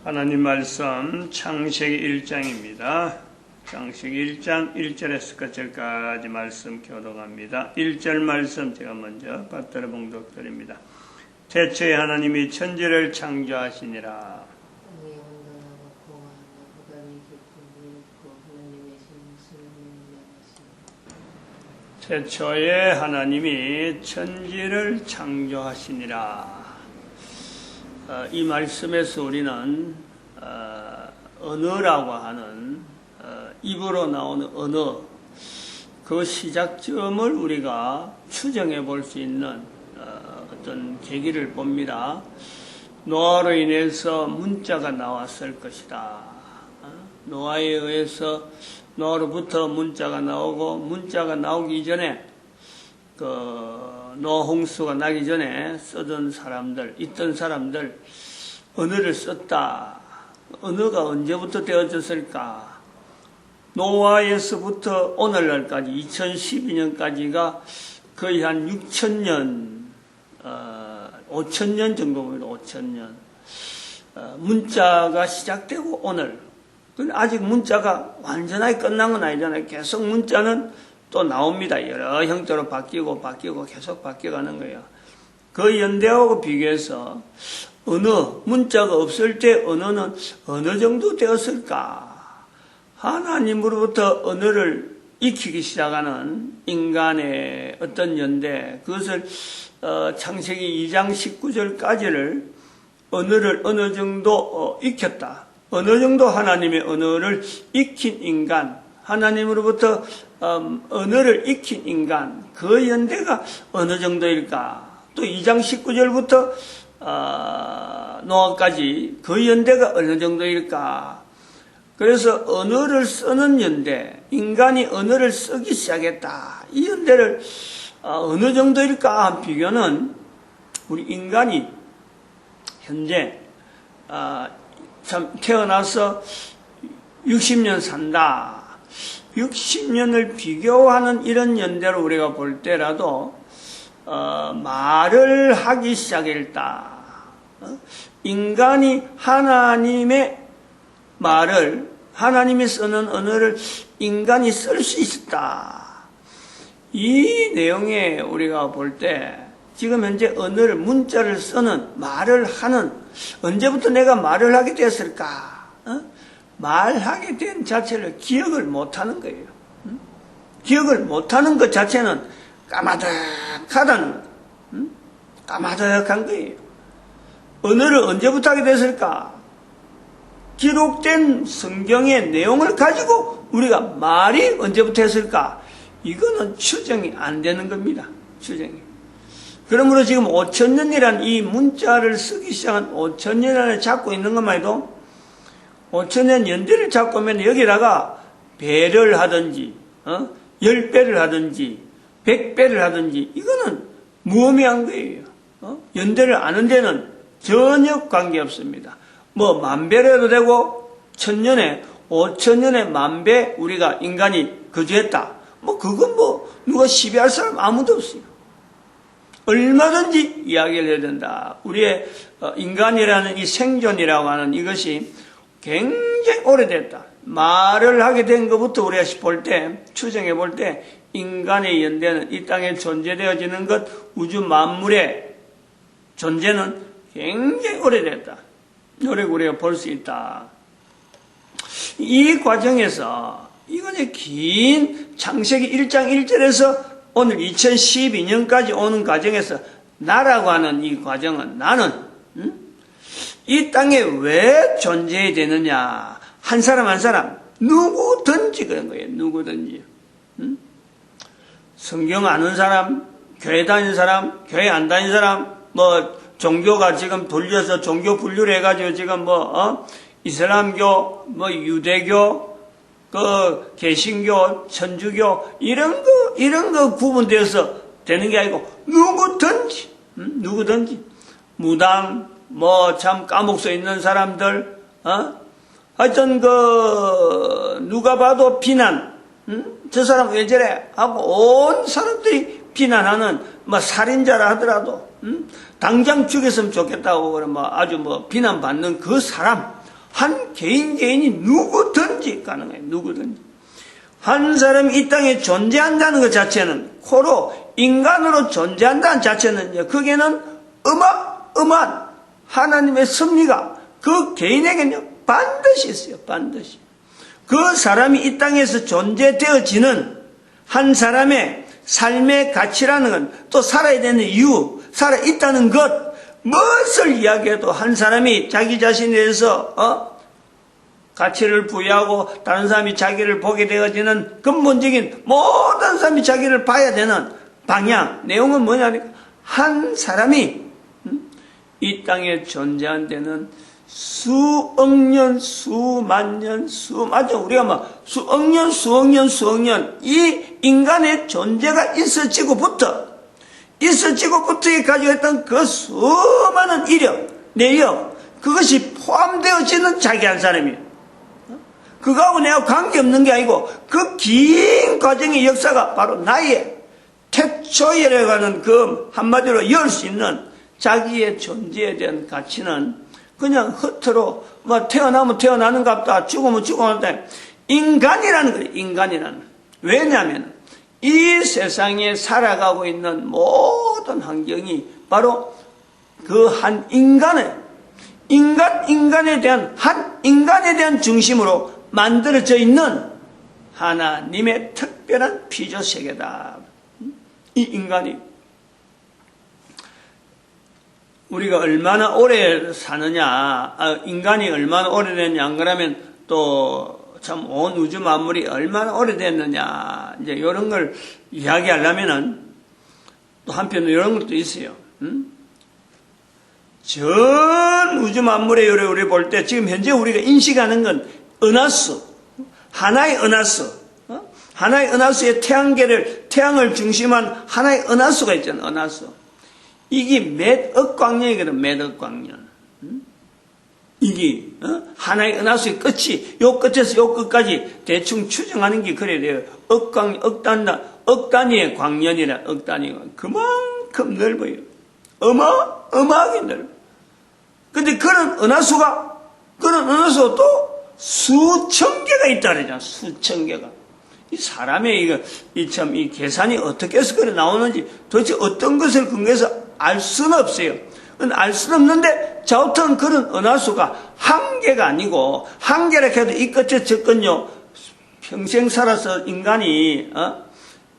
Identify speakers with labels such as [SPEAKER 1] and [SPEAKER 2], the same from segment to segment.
[SPEAKER 1] 하나님 말씀 창세기 1장입니다. 창세기 1장 1절에서 끝절까지 말씀 교독합니다. 1절 말씀 제가 먼저 받들어 봉독드립니다. 태초에 하나님이 천지를 창조하시니라. 태초에 하나님이 천지를 창조하시니라. 이 말씀에서 우리는 언어라고 하는 입으로 나오는 언어, 그 시작점을 우리가 추정해 볼 수 있는 어떤 계기를 봅니다. 노아로 인해서 문자가 나왔을 것이다. 노아에 의해서 노아로부터 문자가 나오고, 문자가 나오기 전에 노아 홍수가 나기 전에 쓰던 사람들, 있던 사람들, 언어를 썼다. 언어가 언제부터 되어졌을까? 노아에서부터 오늘날까지 2012년까지가 거의 한 6,000년, 5,000년 정도입니다. 5,000년. 문자가 시작되고 오늘. 아직 문자가 완전하게 끝난 건 아니잖아요. 계속 문자는 또 나옵니다. 여러 형태로 바뀌고 계속 바뀌어가는 거예요. 그 연대하고 비교해서 언어, 문자가 없을 때 언어는 어느 정도 되었을까? 하나님으로부터 언어를 익히기 시작하는 인간의 어떤 연대, 그것을 창세기 2장 19절까지를 언어를 어느 정도 익혔다. 어느 정도 하나님의 언어를 익힌 인간, 하나님으로부터 언어를 익힌 인간, 그 연대가 어느 정도일까? 또 2장 19절부터 노아까지 그 연대가 어느 정도일까? 그래서 언어를 쓰는 연대, 인간이 언어를 쓰기 시작했다. 이 연대를 어느 정도일까 한 비교는 우리 인간이 현재 참 태어나서 60년 산다. 60년을 비교하는 이런 연대로 우리가 볼 때라도 말을 하기 시작했다. 인간이 하나님의 말을, 하나님이 쓰는 언어를 인간이 쓸 수 있었다. 이 내용에 우리가 볼 때 지금 현재 언어를, 문자를 쓰는, 말을 하는, 언제부터 내가 말을 하게 됐을까? 말하게 된 자체를 기억을 못하는 거예요. 기억을 못하는 것 자체는 까마득하다는 거예요. 까마득한 거예요. 언어를 언제부터 하게 됐을까? 기록된 성경의 내용을 가지고 우리가 말이 언제부터 했을까? 이거는 추정이 안 되는 겁니다. 추정이. 그러므로 지금 5,000년이란 이 문자를 쓰기 시작한 5,000년을 잡고 있는 것만 해도 5,000년 연대를 잡고 오면 여기다가 배를 하든지 10배를 하든지 100배를 하든지 이거는 무의미한 거예요. 연대를 아는 데는 전혀 관계없습니다. 뭐 10,000배로 해도 되고 1,000년에 5,000년에 10,000배 우리가 인간이 거주했다. 뭐 그건 뭐 누가 시비할 사람 아무도 없어요. 얼마든지 이야기를 해야 된다. 우리의 인간이라는 이 생존이라고 하는 이것이 굉장히 오래됐다. 말을 하게 된 것부터 우리가 볼 때, 추정해 볼 때 인간의 연대는 이 땅에 존재되어지는 것, 우주 만물의 존재는 굉장히 오래됐다. 우리가 볼 수 있다. 이 과정에서 이것의 긴 창세기 1장 1절에서 오늘 2012년까지 오는 과정에서 나라고 하는 이 과정은 나는 이 땅에 왜 존재해야 되느냐. 한 사람 한 사람 누구든지 그런 거예요. 누구든지. 성경 아는 사람, 교회 다니는 사람, 교회 안 다니는 사람, 뭐 종교가 지금 돌려서 종교 분류를 해가지고 지금 이슬람교, 유대교, 개신교, 천주교, 이런 거 구분되어서 되는 게 아니고, 누구든지, 무당, 참 까먹서 있는 사람들, 하여튼, 누가 봐도 비난, 저 사람 왜 저래? 하고 온 사람들이 비난하는, 살인자라 하더라도, 당장 죽였으면 좋겠다고, 아주 비난받는 그 사람, 한 개인이 누구든지 가능해요. 누구든지. 한 사람이 이 땅에 존재한다는 것 자체는, 코로 인간으로 존재한다는 자체는, 거기에는 어마어마한 하나님의 섭리가 그 개인에게는요, 반드시 있어요. 반드시. 그 사람이 이 땅에서 존재되어지는 한 사람의 삶의 가치라는 건, 또 살아야 되는 이유, 살아있다는 것, 무엇을 이야기해도 한 사람이 자기 자신에 대해서 가치를 부여하고 다른 사람이 자기를 보게 되어지는 근본적인, 모든 사람이 자기를 봐야 되는 방향, 내용은 뭐냐니까, 한 사람이 이 땅에 존재한 데는 수억 년, 수만 년, 맞아. 우리가 막 수억 년, 이 인간의 존재가 있어지고부터에 가지고 있던 그 수많은 이력, 내역, 그것이 포함되어지는 자기 한 사람이에요. 그거하고 내가 관계없는 게 아니고, 그 긴 과정의 역사가 바로 나의 태초이라고 하는 그 한마디로 열 수 있는 자기의 존재에 대한 가치는 그냥 허투루 태어나면 태어나는갑다, 죽으면 죽었는다. 인간이라는 거예요. 인간이라는. 왜냐하면 이 세상에 살아가고 있는 모든 환경이 바로 그 한 인간에 대한, 한 인간에 대한 중심으로 만들어져 있는 하나님의 특별한 피조 세계다. 이 인간이 우리가 얼마나 오래 사느냐, 인간이 얼마나 오래됐냐, 안 그러면 또 참 온 우주 만물이 얼마나 오래됐느냐, 이제 이런 걸 이야기하려면은 또 한편으로 이런 것도 있어요. 전 우주 만물의 요래 우리 볼 때 지금 현재 우리가 인식하는 건 은하수, 하나의 은하수, 하나의 은하수의 태양을 중심한 하나의 은하수가 있잖아요. 은하수. 이게 몇 억 광년이거든. 몇 억 광년. 이게 하나의 은하수의 끝이 요 끝에서 요 끝까지 대충 추정하는 게 그래야 돼요. 억 단위의 광년이라. 억 단위가 그만큼 넓어요. 어마어마하게 넓어. 근데 그런 은하수가 또 수천 개가 있다 그러잖아. 수천 개가. 이 사람의 이 계산이 어떻게 해서 그래 나오는지 도대체 어떤 것을 근거해서 알 수는 없어요. 알 수는 없는데 자우튼 그런 은하수가 한 개가 아니고, 한 개라 해도 이 끝에 접근요, 평생 살아서 인간이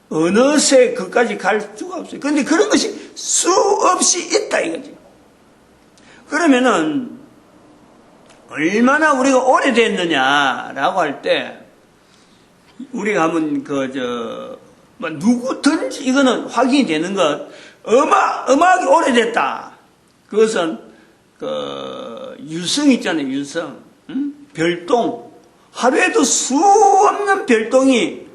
[SPEAKER 1] 어느새 그까지 갈 수가 없어요. 그런데 그런 것이 수없이 있다 이거지. 그러면은 얼마나 우리가 오래됐느냐라고 할 때, 우리가 하면 누구든지 이거는 확인이 되는 것, 어마어마하게 오래됐다. 그것은 유성 있잖아요. 유성, 별똥. 하루에도 수없는 별똥이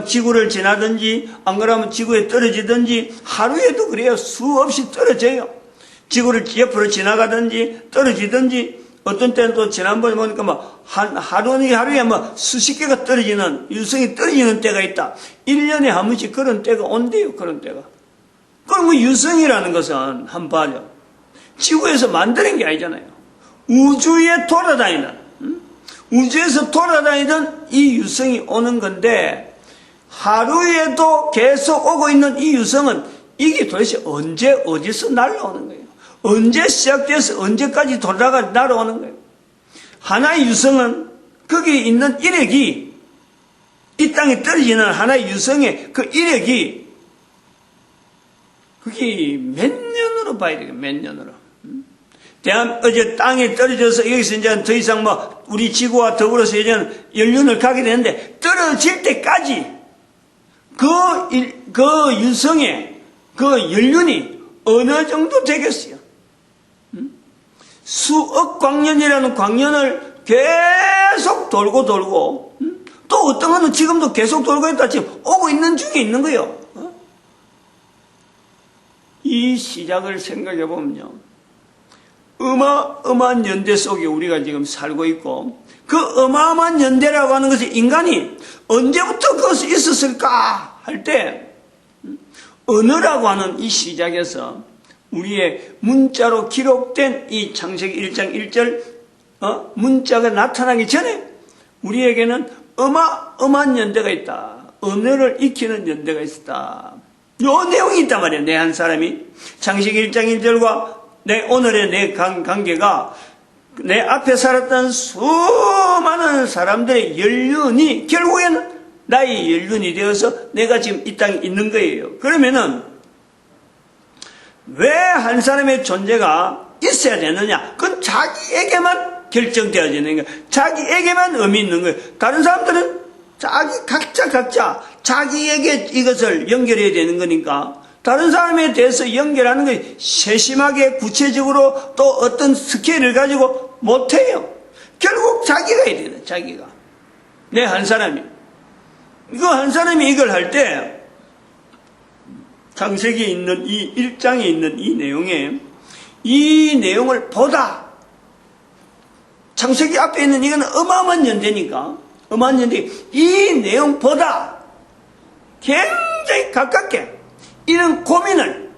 [SPEAKER 1] 지구를 지나든지 안 그러면 지구에 떨어지든지, 하루에도 그래요. 수없이 떨어져요. 지구를 옆으로 지나가든지 떨어지든지, 어떤 때는 또 지난번에 보니까 하루에 수십 개가 떨어지는, 유성이 떨어지는 때가 있다. 1년에 한 번씩 그런 때가 온대요. 그런 때가. 그럼 유성이라는 것은 한번 봐요. 지구에서 만드는 게 아니잖아요. 우주에 돌아다니는, 우주에서 돌아다니던 이 유성이 오는 건데, 하루에도 계속 오고 있는 이 유성은 이게 도대체 언제 어디서 날아오는 거예요? 언제 시작돼서 언제까지 돌아가 날아오는 거예요? 하나의 유성은 거기에 있는 이력이, 이 땅에 떨어지는 하나의 유성의 그 이력이 그게 몇 년으로 봐야 되겠어요. 몇 년으로. 어제 땅에 떨어져서 여기서 이제 더 이상 우리 지구와 더불어서 이제는 연륜을 가게 되는데, 떨어질 때까지 그 유성의 그 연륜이 어느 정도 되겠어요? 수억 광년이라는 광년을 계속 돌고 또 어떤 거는 지금도 계속 돌고 있다. 지금 오고 있는 중에 있는 거예요. 이 시작을 생각해 보면요, 어마어마한 연대 속에 우리가 지금 살고 있고, 그 어마어마한 연대라고 하는 것이 인간이 언제부터 그것이 있었을까 할 때, 언어라고 하는 이 시작에서 우리의 문자로 기록된 이 창세기 1장 1절 문자가 나타나기 전에 우리에게는 어마어마한 연대가 있다. 언어를 익히는 연대가 있었다. 요 내용이 있단 말이에요. 내 한 사람이 창세기 1장 1절과 내 오늘의 내 관계가 내 앞에 살았던 수많은 사람들의 연륜이 결국에는 나의 연륜이 되어서 내가 지금 이 땅에 있는 거예요. 그러면은 왜 한 사람의 존재가 있어야 되느냐? 그건 자기에게만 결정되어지는 거예요. 자기에게만 의미 있는 거예요. 다른 사람들은 각자 자기에게 이것을 연결해야 되는 거니까 다른 사람에 대해서 연결하는 것이 세심하게 구체적으로 또 어떤 스케일을 가지고 못해요. 결국 자기가 해야 되는 자기가. 내 한 사람이. 이거 한 사람이 이걸 할 때 창세기에 있는 이 1장에 있는 이 내용에 이 내용을 보다 창세기 앞에 있는 이거는 어마어마한 연대니까 어마어마한 연대 이 내용보다 굉장히 가깝게 이런 고민을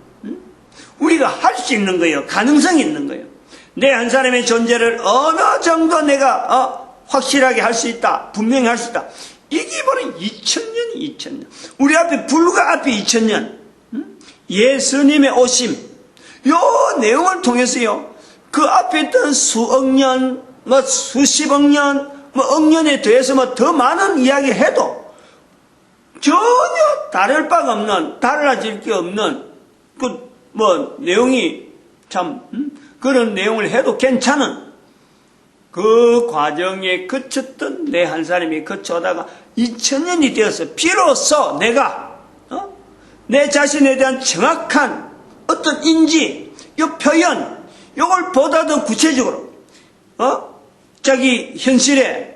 [SPEAKER 1] 우리가 할 수 있는 거예요. 가능성이 있는 거예요. 내 한 사람의 존재를 어느 정도 내가 확실하게 할 수 있다. 분명히 할 수 있다. 이게 바로 2000년. 우리 앞에 불과 앞에 2000년. 예수님의 오심. 요 내용을 통해서요. 그 앞에 있던 수억 년, 수십억 년, 억 년에 대해서 더 많은 이야기를 해도 전혀 다를 바가 없는, 달라질 게 없는, 내용이 참, 그런 내용을 해도 괜찮은 그 과정에 거쳤던 내 한 사람이 거쳐다가 2000년이 되어서 비로소 내가, 내 자신에 대한 정확한 어떤 인지, 이 표현, 이걸 보다 더 구체적으로, 자기 현실에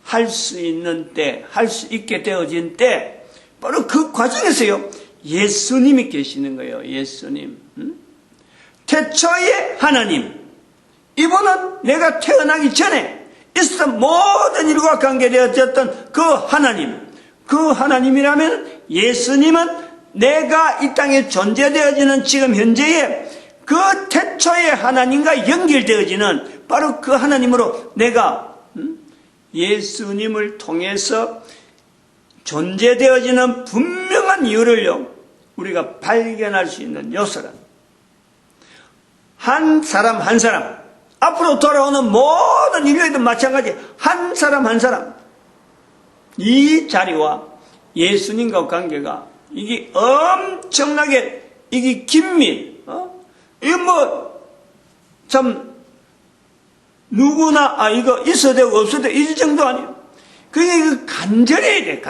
[SPEAKER 1] 할 수 있는 때, 할 수 있게 되어진 때, 바로 그 과정에서요, 예수님이 계시는 거예요, 예수님. 태초의 하나님. 이분은 내가 태어나기 전에 있었던 모든 일과 관계되어졌던 그 하나님. 그 하나님이라면 예수님은 내가 이 땅에 존재되어지는 지금 현재의 그 태초의 하나님과 연결되어지는 바로 그 하나님으로 내가 예수님을 통해서 존재되어지는 분명한 이유를요, 우리가 발견할 수 있는 요소는 한 사람 한 사람, 앞으로 돌아오는 모든 인류에도 마찬가지 한 사람 한 사람, 이 자리와 예수님과 관계가 이게 엄청나게 이게 긴밀, 이거 참 누구나 이거 있어도 되고 없어도 되고 이 정도 아니에요. 그게 간절해야 돼.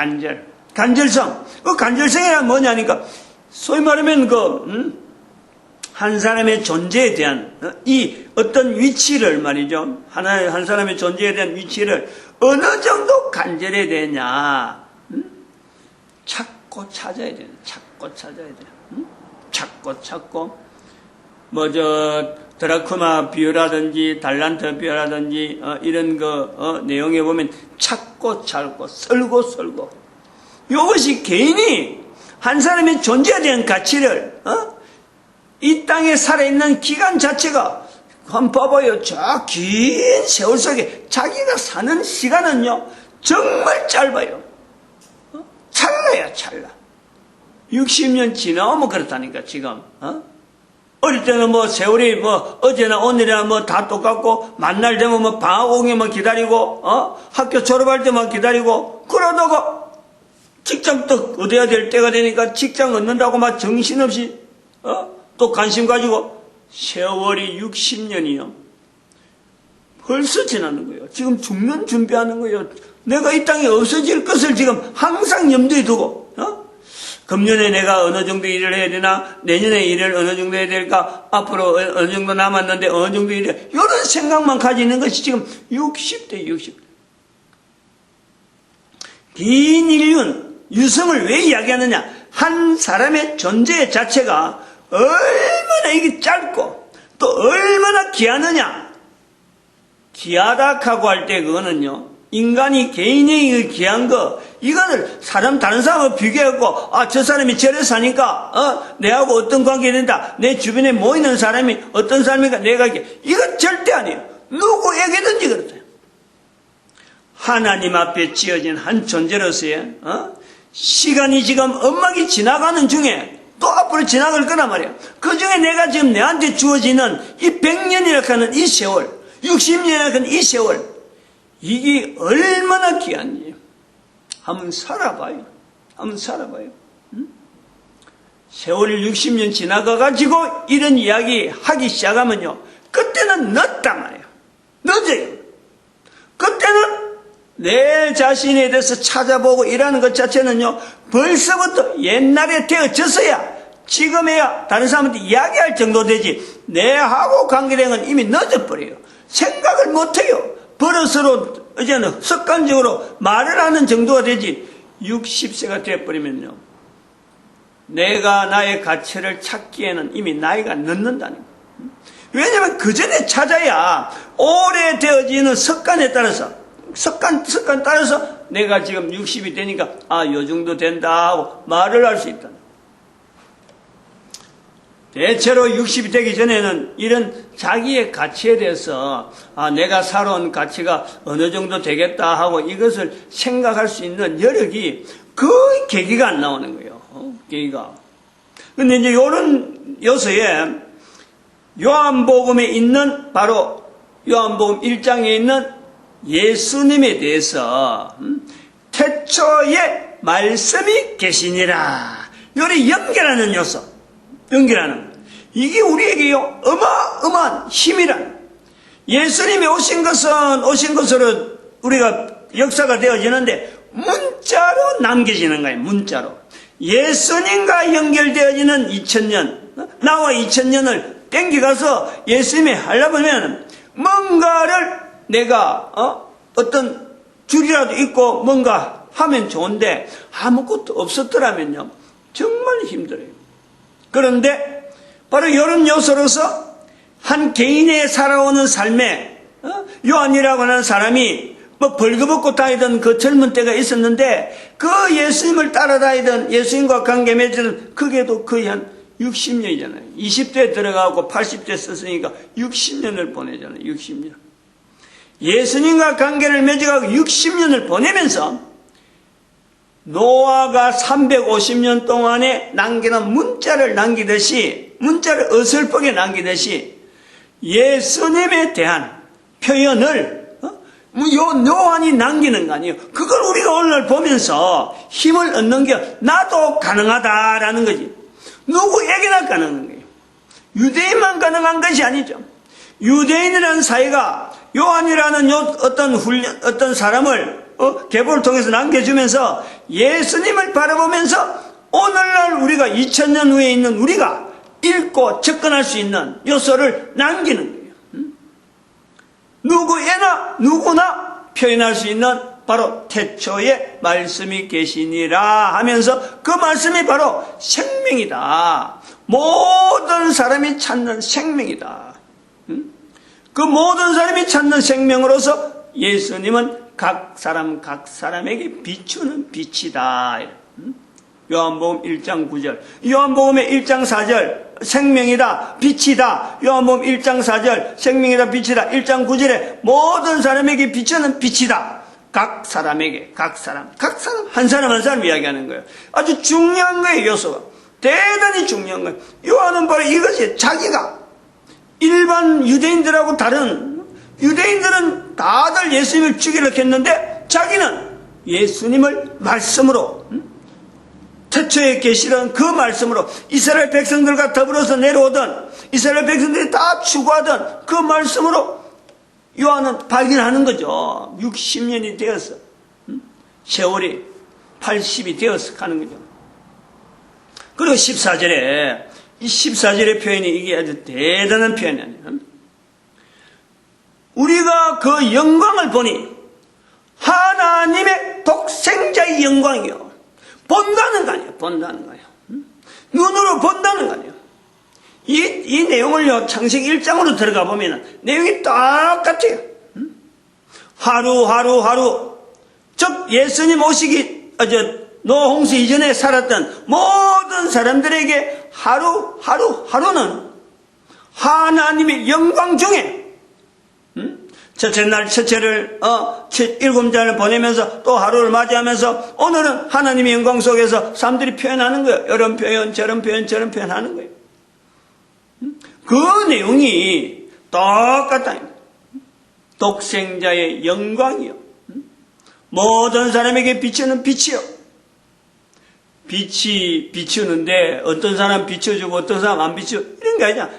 [SPEAKER 1] 간절성. 그 간절성이란 뭐냐니까 소위 말하면 한 사람의 존재에 대한 이 어떤 위치를 말이죠. 한 사람의 존재에 대한 위치를 어느 정도 간절해야 되냐. 찾고 찾아야 돼. 찾고 드라쿠마 비유라든지 달란트 비유라든지 이런 내용에 보면 찾고 썰고 이것이 개인이 한 사람의 존재에 대한 가치를 이 땅에 살아있는 기간 자체가 한번 봐봐요. 저 긴 세월 속에 자기가 사는 시간은요 정말 짧아요. 찰나 60년 지나면 그렇다니까 지금 어릴 때는 세월이 어제나 오늘이나 다 똑같고, 만날 되면 방학 오기만 기다리고, 학교 졸업할 때만 기다리고, 그러다가 직장 또 얻어야 될 때가 되니까 직장 얻는다고 정신없이, 또 관심 가지고, 세월이 60년이요. 벌써 지나는 거예요. 지금 죽는 준비하는 거예요. 내가 이 땅에 없어질 것을 지금 항상 염두에 두고, 금년에 내가 어느 정도 일을 해야 되나, 내년에 일을 어느 정도 해야 될까, 앞으로 어느 정도 남았는데 어느 정도 일을, 이런 생각만 가지는 것이 지금 60대. 긴 인륜, 유성을 왜 이야기하느냐? 한 사람의 존재 자체가 얼마나 이게 짧고, 또 얼마나 귀하느냐? 귀하다고 할 때 그거는요, 인간이 개인이 귀한 거, 이거를 다른 사람하고 비교하고, 저 사람이 저래 사니까, 내하고 어떤 관계 된다. 내 주변에 모이는 사람이 어떤 사람인가 내가 이건 절대 아니에요. 하나님 앞에 지어진 한 존재로서의 시간이 지금 엄막이 지나가는 중에 또 앞으로 지나갈 거란 말이야. 그 중에 내가 지금 내한테 주어지는 이 100년이라고 하는 이 세월, 60년이라고 하는 이 세월, 이게 얼마나 귀한지 한번 살아봐요. 한번 살아봐요. 세월이 60년 지나가가지고 이런 이야기 하기 시작하면요, 그때는 늦다 말이에요. 늦어요. 그때는 내 자신에 대해서 찾아보고 일하는 것 자체는요, 벌써부터 옛날에 되어졌어야 지금에야 다른 사람한테 이야기할 정도 되지, 내하고 관계된 건 이미 늦어버려요. 생각을 못해요. 버릇으로 이제는 습관적으로 말을 하는 정도가 되지, 60세가 되어버리면요, 내가 나의 가치를 찾기에는 이미 나이가 늦는다는 거예요. 왜냐하면 그 전에 찾아야 오래되어지는 습관에 따라서 습관 따라서 내가 지금 60이 되니까 요 정도 된다 하고 말을 할 수 있다. 대체로 60이 되기 전에는 이런 자기의 가치에 대해서 내가 살아온 가치가 어느 정도 되겠다 하고 이것을 생각할 수 있는 여력이 거의 계기가 안 나오는 거예요. 계기가. 근데 이제 이런 요소에 요한복음에 있는 바로 요한복음 1장에 있는 예수님에 대해서 태초에 말씀이 계시니라, 요리 연결하는 요소, 연결하는, 이게 우리에게요 어마어마한 힘이란. 예수님이 오신 것으로 우리가 역사가 되어지는데 문자로 남겨지는 거예요. 문자로 예수님과 연결되어지는 2000년, 나와 2000년을 땡겨가서 예수님이 하려면 뭔가를 내가 어떤 줄이라도 있고 뭔가 하면 좋은데 아무것도 없었더라면요, 정말 힘들어요. 그런데 바로 이런 요소로서 한 개인의 살아오는 삶에 요한이라고 하는 사람이 벌거벗고 다니던 그 젊은 때가 있었는데, 그 예수님을 따라다니던, 예수님과 관계 맺은 그게도 거의 한 60년이잖아요. 20대에 들어가고 80대 썼으니까 60년을 보내잖아요. 60년. 예수님과 관계를 맺어가고 60년을 보내면서 노아가 350년 동안에 남기는 문자를 남기듯이, 문자를 어설프게 남기듯이 예수님에 대한 표현을 요한이 남기는 거 아니에요. 그걸 우리가 오늘 보면서 힘을 얻는 게 나도 가능하다라는 거지. 누구에게나 가능한 거예요. 유대인만 가능한 것이 아니죠. 유대인이라는 사회가 요한이라는 어떤 사람을 계보를 통해서 남겨주면서 예수님을 바라보면서 오늘날 우리가 2000년 후에 있는 우리가 읽고 접근할 수 있는 요소를 남기는 거예요. 누구나 표현할 수 있는 바로 태초에 말씀이 계시니라 하면서 그 말씀이 바로 생명이다. 모든 사람이 찾는 생명이다. 그 모든 사람이 찾는 생명으로서 예수님은 각 사람에게 비추는 빛이다. 요한복음 1장 9절, 요한복음의 1장 4절 생명이다, 빛이다. 요한복음 1장 4절 생명이다, 빛이다. 1장 9절에 모든 사람에게 비추는 빛이다. 각 사람에게, 한 사람 한 사람 이야기하는 거예요. 아주 중요한 거예요. 요소가 대단히 중요한 거예요. 요한은 바로 이것이, 자기가 일반 유대인들하고 다른, 유대인들은 다들 예수님을 죽이려고 했는데 자기는 예수님을 말씀으로, 태초에 계시던 그 말씀으로 이스라엘 백성들과 더불어서 내려오던, 이스라엘 백성들이 다 추구하던 그 말씀으로 요한은 발견하는 거죠. 60년이 되어서, 세월이 80이 되어서 가는 거죠. 그리고 14절에, 이 14절의 표현이 이게 아주 대단한 표현이 아니에요. 우리가 그 영광을 보니 하나님의 독생자의 영광이요. 본다는 거 아니에요. 본다는 거예요. 눈으로 본다는 거 아니에요. 이 내용을요, 창세기 1장으로 들어가 보면 내용이 똑같아요. 하루, 즉 예수님 오시기, 노아 홍수 이전에 살았던 모든 사람들에게 하루는 하나님의 영광 중에 첫째 날 첫째를 7잔을 보내면서 또 하루를 맞이하면서 오늘은 하나님의 영광 속에서 사람들이 표현하는 거예요. 이런 표현 저런 표현 저런 표현 하는 거예요. 그 내용이 똑같다. 독생자의 영광이요. 모든 사람에게 비추는 빛이요. 빛이 비추는데 어떤 사람 비춰주고 어떤 사람 안 비추고 이런 게 아니냐.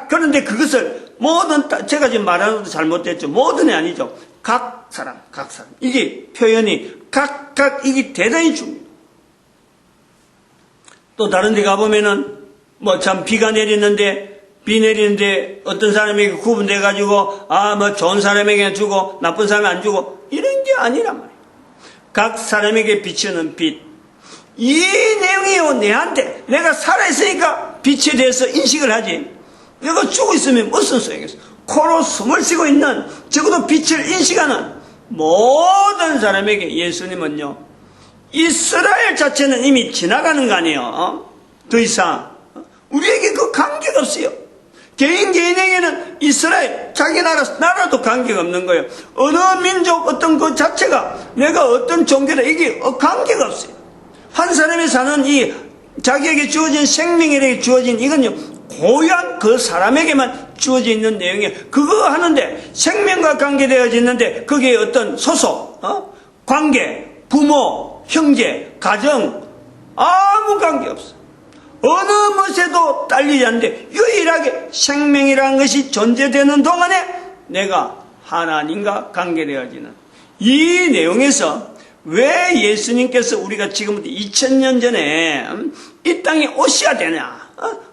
[SPEAKER 1] 그런데 그것을 제가 지금 말하는 것도 잘못됐죠. 모든이 아니죠. 각 사람. 이게 표현이 각각 이게 대단히 중요해요. 또 다른 데 가보면은 참 비가 내리는데 비 내리는데 어떤 사람에게 구분돼 가지고 좋은 사람에게 주고 나쁜 사람에 안 주고 이런 게 아니란 말이에요. 각 사람에게 비추는 빛. 이 내용이요. 내한테 내가 살아있으니까 빛에 대해서 인식을 하지. 내가 죽어 있으면 무슨 소용이겠어. 코로 숨을 쉬고 있는 적어도 빛을 인식하는 모든 사람에게 예수님은요. 이스라엘 자체는 이미 지나가는 거 아니에요. 더 이상 우리에게 그 관계가 없어요. 개인에게는 이스라엘 자기 나라도 관계가 없는 거예요. 어느 민족 어떤 그 자체가 내가 어떤 종교다 이게 관계가 없어요. 한 사람이 사는 이 자기에게 주어진 생명에게 주어진 이건요 고유한 그 사람에게만 주어져 있는 내용이에요. 그거 하는데 생명과 관계되어져 있는데 거기에 어떤 소속, 관계, 부모, 형제, 가정 아무 관계 없어. 어느 것에도 딸리지 않는데 유일하게 생명이라는 것이 존재되는 동안에 내가 하나님과 관계되어지는 이 내용에서 왜 예수님께서 우리가 지금부터 2000년 전에 이 땅에 오셔야 되냐.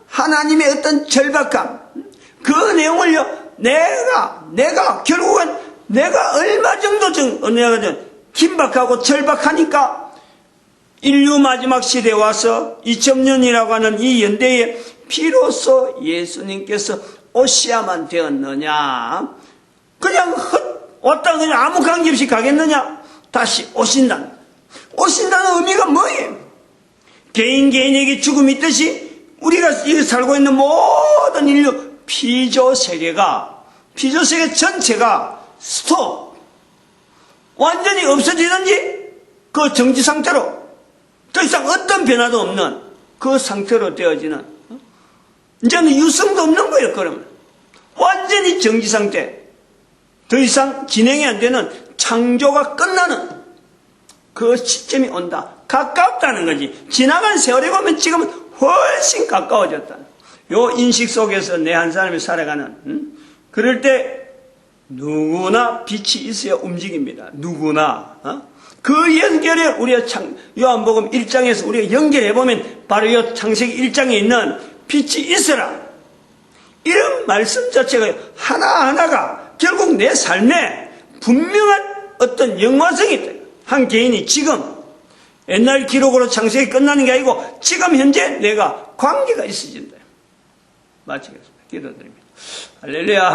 [SPEAKER 1] 하나님의 어떤 절박함. 그 내용을요, 내가 결국은 내가 얼마 정도 긴박하고 절박하니까 인류 마지막 시대에 와서 2000년이라고 하는 이 연대에 비로소 예수님께서 오셔야만 되었느냐. 그냥 왔다 그냥 아무 관계없이 가겠느냐. 다시 오신다는 의미가 뭐예요? 개인에게 죽음이 있듯이 우리가 살고 있는 모든 인류 피조세계 전체가 스톱 완전히 없어지든지 그 정지 상태로 더 이상 어떤 변화도 없는 그 상태로 되어지는 이제는 유성도 없는 거예요. 그러면 완전히 정지 상태 더 이상 진행이 안 되는 창조가 끝나는 그 시점이 온다. 가깝다는 거지. 지나간 세월에 보면 지금은 훨씬 가까워졌다. 요 인식 속에서 내 한 사람이 살아가는 그럴 때 누구나 빛이 있어야 움직입니다. 누구나 그 연결에 우리가 요한복음 1장에서 우리가 연결해보면 바로 요 창세기 1장에 있는 빛이 있어라. 이런 말씀 자체가 하나하나가 결국 내 삶에 분명한 어떤 영화성이 있다. 한 개인이 지금 옛날 기록으로 창세기 끝나는 게 아니고 지금 현재 내가 관계가 있어진다. 마치겠습니다. 기도드립니다. 할렐루야.